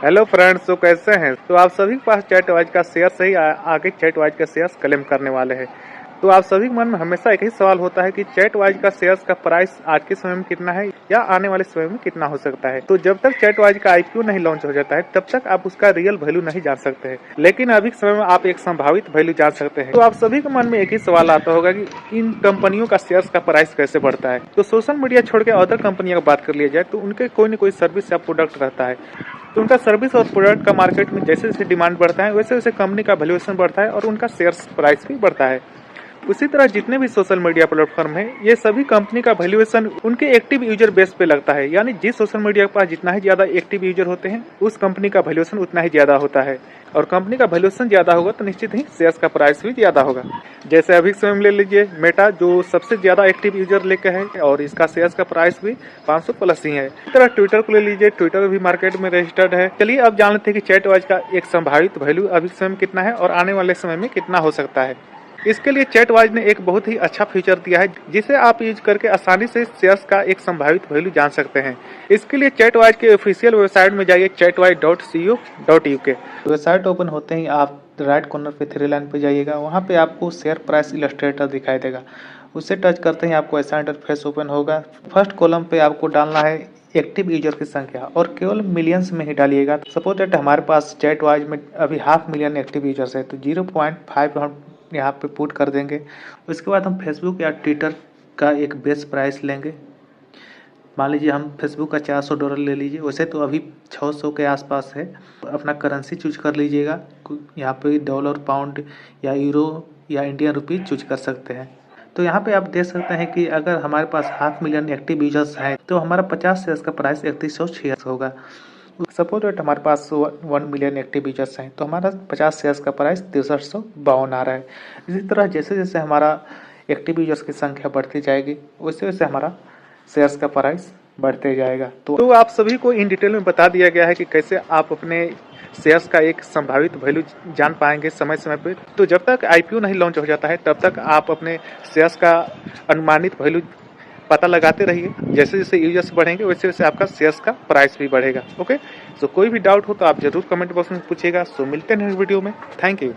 Hello friends, तो कैसे हैं? तो आप सभी के पास चैटवाइज का शेयर सही आगे चैटवाइज का शेयर क्लेम करने वाले हैं। तो आप सभी के मन में हमेशा एक ही सवाल होता है कि चैटवाइज का शेयर्स का प्राइस आज के समय में कितना है या आने वाले समय में कितना हो सकता है। तो जब तक चैटवाइज का आईपीओ नहीं लॉन्च हो जाता है तब तक आप उसका रियल वैल्यू नहीं जान सकते हैं, लेकिन अभी के समय में आप एक संभावित वैल्यू जान सकते हैं। तो आप सभी के मन में एक ही सवाल आता होगा कि इन कंपनियों का शेयर्स का प्राइस कैसे बढ़ता है। तो सोशल मीडिया छोड़ के अदर कंपनियों की बात कर लिया जाए तो उनके कोई न कोई सर्विस या प्रोडक्ट रहता है। तो उनका सर्विस और प्रोडक्ट का मार्केट में जैसे जैसे डिमांड बढ़ता है वैसे वैसे कंपनी का वैल्यूएशन बढ़ता है और उनका शेयर्स प्राइस भी बढ़ता है। उसी तरह जितने भी सोशल मीडिया प्लेटफॉर्म है ये सभी कंपनी का वैल्यूएशन उनके एक्टिव यूजर बेस पे लगता है, यानी जिस सोशल मीडिया के पास जितना ही ज्यादा एक्टिव यूजर होते हैं उस कंपनी का वैल्यूएशन उतना ही ज्यादा होता है, और कंपनी का वैल्यूएशन ज्यादा होगा तो निश्चित ही शेयर्स का प्राइस भी ज्यादा होगा। जैसे अभी समय में ले लीजिए मेटा, जो सबसे ज्यादा एक्टिव यूजर लेके है और इसका शेयर्स का प्राइस भी 500 प्लस ही है। इस तरह ट्विटर को ले लीजिए, ट्विटर भी मार्केट में रजिस्टर्ड है। चलिए अब जान लेते हैं कि चैटवाइज का एक संभावित वैल्यू अभी समय में कितना है और आने वाले समय में कितना हो सकता है। इसके लिए चैटवाइज ने एक बहुत ही अच्छा फीचर दिया है जिसे आप यूज करके आसानी से शेयर्स का एक संभावित वैल्यू जान सकते हैं। इसके लिए चैटवाइज के ऑफिशियल वेबसाइट में जाइए chatwise.co.uk। वेबसाइट ओपन होते ही आप राइट कॉर्नर पे थ्री लाइन पे जाइएगा, वहाँ पे आपको शेयर प्राइस इलस्ट्रेटर दिखाई देगा। उसे टच करते ही आपको ऐसा इंटरफेस ओपन होगा। फर्स्ट कॉलम पे आपको डालना है एक्टिव यूजर की संख्या और केवल मिलियंस में ही डालिएगा। सपोज दैट हमारे पास चैटवाइज में अभी 500,000 एक्टिव यूजर्स है तो 0.5 हम यहाँ पे पुट कर देंगे। उसके बाद हम फेसबुक या ट्विटर का एक बेस प्राइस लेंगे। मान लीजिए हम फेसबुक का $400 ले लीजिए, वैसे तो अभी 600 के आसपास है। अपना करेंसी चूज कर लीजिएगा, यहाँ पे डॉलर, पाउंड या यूरो या इंडियन रुपीज चूज कर सकते हैं। तो यहाँ पे आप देख सकते हैं कि अगर हमारे पास 500,000 एक्टिव यूजर्स हैं तो हमारा 50 शेयर्स का प्राइस 3106 होगा। सपोज दैट हमारे पास 1 मिलियन एक्टिव यूजर्स हैं तो हमारा 50 शेयर्स का प्राइस 6352 आ रहा है। इसी तरह जैसे जैसे हमारा एक्टिव यूजर्स की संख्या बढ़ती जाएगी वैसे वैसे हमारा शेयर्स का प्राइस बढ़ते जाएगा। तो आप सभी को इन डिटेल में बता दिया गया है कि कैसे आप अपने शेयर्स का एक संभावित वैल्यू जान पाएंगे समय समय पे। तो जब तक आईपीओ नहीं लॉन्च हो जाता है तब तक आप अपने शेयर्स का अनुमानित वैल्यू पता लगाते रहिए। जैसे जैसे यूजर्स बढ़ेंगे वैसे वैसे आपका शेयर्स का प्राइस भी बढ़ेगा। ओके, तो कोई भी डाउट हो तो आप जरूर कमेंट बॉक्स में पूछिएगा। सो मिलते हैं नेक्स्ट वीडियो में। Thank you.